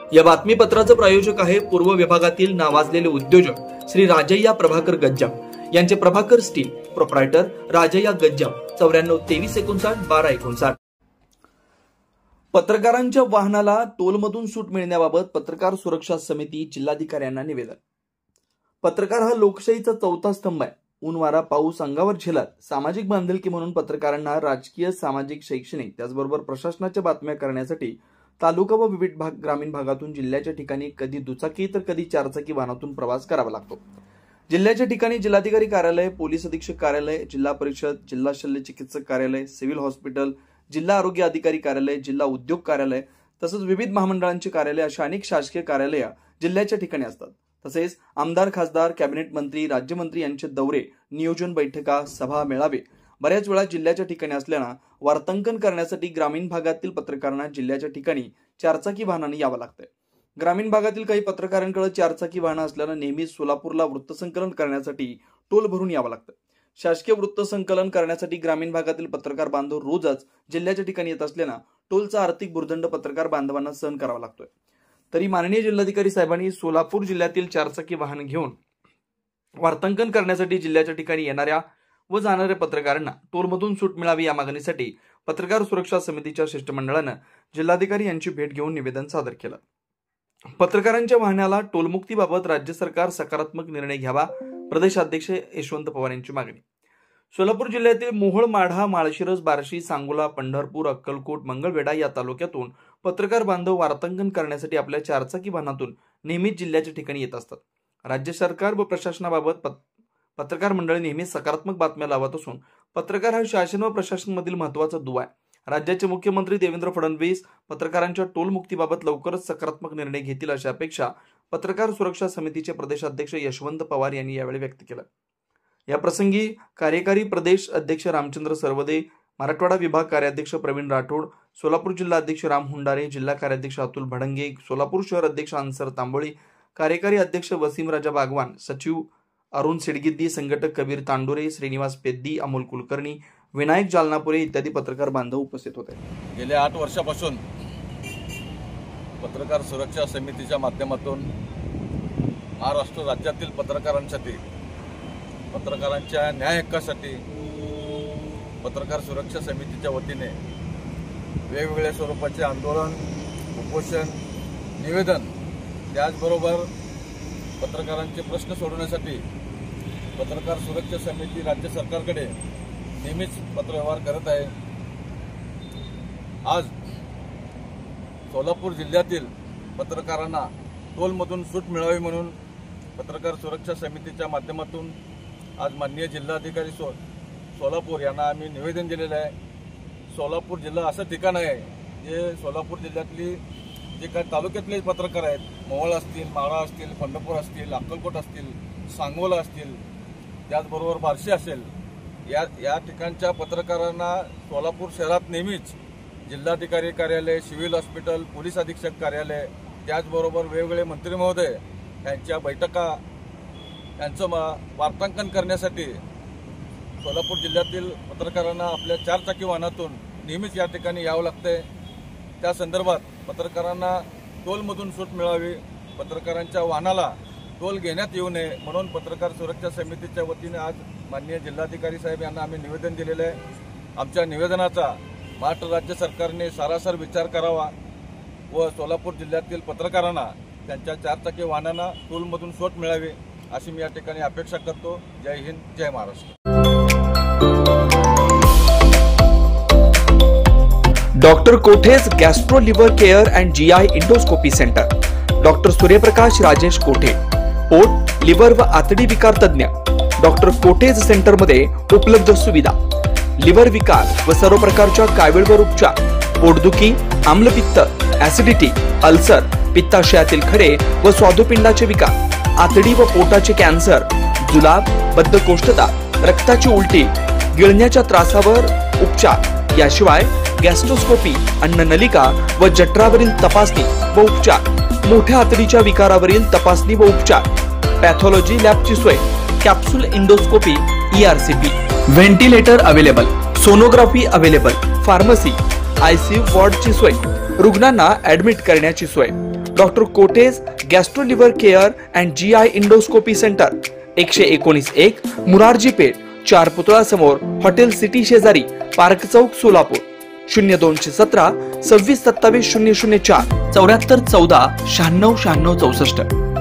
या बातमीपत्राचे प्रायोजक आहे पूर्व विभागातील नावाजलेले उद्योजक श्री राजय्या प्रभाकर गज्जाम यांचे प्रभाकर स्टील, प्रोप्रायटर राजय्या गज्जाम, 94 23 59 12 59। पत्रकारांच्या वाहनाला टोलमधून सूट मिळण्याबाबत पत्रकार सुरक्षा समिती जिल्हाधिकाऱ्यांना निवेदन। पत्रकार हा लोकशाहीचा चौथा स्तंभ आहे। ऊन वारा पाऊस अंगावर झेलत सामाजिक बांधिलकी म्हणून पत्रकारांना राजकीय, सामाजिक, शैक्षणिक त्याचबरोबर प्रशासनाच्या बातम्या करण्यासाठी तालुका व विविध ग्रामीण भागातून जिल्ह्याच्या ठिकाणी कधी दुचाकी तर कधी चारचाकी वाहनातून प्रवास करावा लागतो। जिल्ह्याच्या ठिकाणी जिल्हाधिकारी कार्यालय, पोलीस अधीक्षक कार्यालय, जिल्हा परिषद, जिल्हा शल्य चिकित्सक कार्यालय, सिव्हिल हॉस्पिटल, जिल्हा आरोग्य अधिकारी कार्यालय, जिल्हा उद्योग कार्यालय तसंच विविध महामंडळांची कार्यालय अशा अनेक शासकीय कार्यालय जिल्ह्याच्या ठिकाणी असतात। तसेच आमदार, खासदार, कॅबिनेट मंत्री, राज्यमंत्री यांचे दौरे, नियोजन बैठका, सभा, मेळावे बऱ्याच वेळा जिल्ह्याच्या ठिकाणी असल्यानं वार्तांकन करण्यासाठी ग्रामीण भागातील पत्रकारांना जिल्ह्याच्या ठिकाणी चारचाकी वाहनाने यावं लागतंय। ग्रामीण भागातील काही पत्रकारांकडे चारचाकी वाहनं असल्यानं नेहमीच सोलापूरला वृत्तसंकलन करण्यासाठी टोल भरून यावं लागतं। शासकीय वृत्तसंकलन करण्यासाठी ग्रामीण भागातील पत्रकार बांधव रोजच जिल्ह्याच्या ठिकाणी येत असल्यानं टोलचा आर्थिक भुर्दंड पत्रकार बांधवांना सहन करावा लागतोय। तरी माननीय जिल्हाधिकारी साहेबांनी सोलापूर जिल्ह्यातील चारचाकी वाहन घेऊन वार्तांकन करण्यासाठी जिल्ह्याच्या ठिकाणी येणाऱ्या व जाणाऱ्या पत्रकारांना टोलमधून सूट मिळावी या मागणीसाठी पत्रकार सुरक्षा समितीच्या शिष्टमंडळानं जिल्हाधिकारी यांची भेट घेऊन निवेदन सादर केलं। पत्रकारांच्या वाहनाला टोलमुक्तीबाबत राज्य सरकार सकारात्मक निर्णय घ्यावा, प्रदेशाध्यक्ष यशवंत पवार यांची मागणी। सोलापूर जिल्ह्यातील मोहोळ, माढा, माळशिरस, बार्शी, सांगोला, पंढरपूर, अक्कलकोट, मंगळवेढा या तालुक्यातून पत्रकार बांधव वार्तांकन करण्यासाठी आपल्या चारचाकी वाहनातून नेहमीच जिल्ह्याच्या ठिकाणी येत असतात। राज्य सरकार व प्रशासनाबाबत पत्रकार मंडळी नेहमीच सकारात्मक बातम्या लावत असून पत्रकार हा शासन व प्रशासनामधील महत्त्वाचा दुवा आहे। राज्याचे मुख्यमंत्री देवेंद्र फडणवीस पत्रकारांच्या टोलमुक्तीबाबत लवकरच सकारात्मक निर्णय घेतील अशी अपेक्षा पत्रकार सुरक्षा समितीचे प्रदेशाध्यक्ष यशवंत पवार यांनी यावेळी व्यक्त केलं। या प्रसंगी कार्यकारी प्रदेश अध्यक्ष रामचंद्र सरवदे, मराठवाडा विभाग कार्याध्यक्ष प्रवीण राठोड, सोलापूर जिल्हा अध्यक्ष राम हुंडारे, जिल्हा कार्याध्यक्ष अतुल भडंगे, सोलापूर शहर अध्यक्ष अन्सर तांबोळी, कार्यकारी अध्यक्ष वसीम राजा बागवान, सचिव अरुण सिडगिद्दी, संघटक कबीर तांडुरे, श्रीनिवास पेद्दी, अमोल कुलकर्णी, विनायक जालनापुरे इत्यादी पत्रकार बांधव उपस्थित होते। गेल्या 8 वर्षापासून पत्रकार सुरक्षा समितीच्या माध्यमातून महाराष्ट्र राज्यातील पत्रकारांसाठी, पत्रकारांच्या न्याय हक्कासाठी पत्रकार सुरक्षा समितीच्या वतीने वेगवेगळ्या स्वरूपाचे आंदोलन, उपोषण, निवेदन त्याचबरोबर पत्रकारांचे प्रश्न सोडवण्यासाठी पत्रकार सुरक्षा समिती राज्य सरकारकडे नेहमीच पत्रव्यवहार करत आहे। आज सोलापूर जिल्ह्यातील पत्रकारांना टोलमधून सूट मिळावी म्हणून पत्रकार सुरक्षा समितीच्या माध्यमातून आज माननीय जिल्हाधिकारी सोलापूर यांना आम्ही निवेदन दिलेलं आहे। सोलापूर जिल्हा असं ठिकाण आहे जे सोलापूर जिल्ह्यातली जे काही तालुक्यातले पत्रकार आहेत, मोहोळ असतील, माढा असतील, पंढरपूर असतील, अक्कलकोट असतील, सांगोला असतील, त्याचबरोबर बार्शी असेल, या ठिकाणच्या पत्रकारांना सोलापूर शहरात नेहमीच जिल्हाधिकारी कार्यालय, सिव्हिल हॉस्पिटल, पोलीस अधीक्षक कार्यालय, त्याचबरोबर वेगवेगळे मंत्री महोदय यांच्या बैठका यांचं वार्तांकन करण्यासाठी सोलापूर जिल्ह्यातील पत्रकारांना आपल्या चारचाकी वाहनातून नेहमीच या ठिकाणी यावं लागतंय। त्या संदर्भात पत्रकारांना टोलमधून सूट मिळावी, पत्रकारांच्या वाहनाला टोल घेण्यात येऊ नये म्हणून पत्रकार सुरक्षा समितीच्या वतीने आज माननीय जिल्हाधिकारी साहेब यांना आम्ही निवेदन दिलेलं आहे। आमच्या निवेदनाचा महाराष्ट्र राज्य सरकारने सारासार विचार करावा व सोलापूर जिल्ह्यातील पत्रकारांना त्यांच्या चारचाकी वाहनांना टोलमधून सूट मिळावी अशी मी या ठिकाणी अपेक्षा करतो। जय हिंद, जय Maharashtra. Doctor Kothe's gastro liver care and GI endoscopy centre, doctor Suryaprakash Rajesh कोठे, पोट, लिव्हर व आतडी विकार तज्ञ। डॉक्टर कोठेज सेंटर मध्ये उपलब्ध सुविधा, लिव्हर विकार व सर्व प्रकारच्या कावीळवर उपचार, पोटदुखी, आम्लपित्त, ऍसिडिटी, अल्सर, पित्ताशयातील खडे व स्वादुपिंडाचे विकार, आतडी व पोटाचे कॅन्सर, जुलाब, बद्धकोष्ठता, रक्ताची उलटी, गिळण्याच्या त्रासावर उपचार, याशिवाय गॅस्ट्रोस्कोपी, अन्ननलिका व जठरावरील तपासणी व उपचार, मोठ्या आतडीच्या विकारावरील तपासणी व उपचार, पॅथॉलॉजी लॅबची सोय, capsule endoscopy, ERCP, ventilator available, sonography available, pharmacy, ICU वॉर्डची सोय, रुग्णांना ऍडमिट करण्याची सोय, doctor Kothe's gastro liver care and GI endoscopy centre, 119-1 Murarji Peth, 4 पुतळा समोर, हॉटेल सिटी शेजारी, पार्क चौक, सोलापूर. 0217 26 27 004 74 14 96 96 64.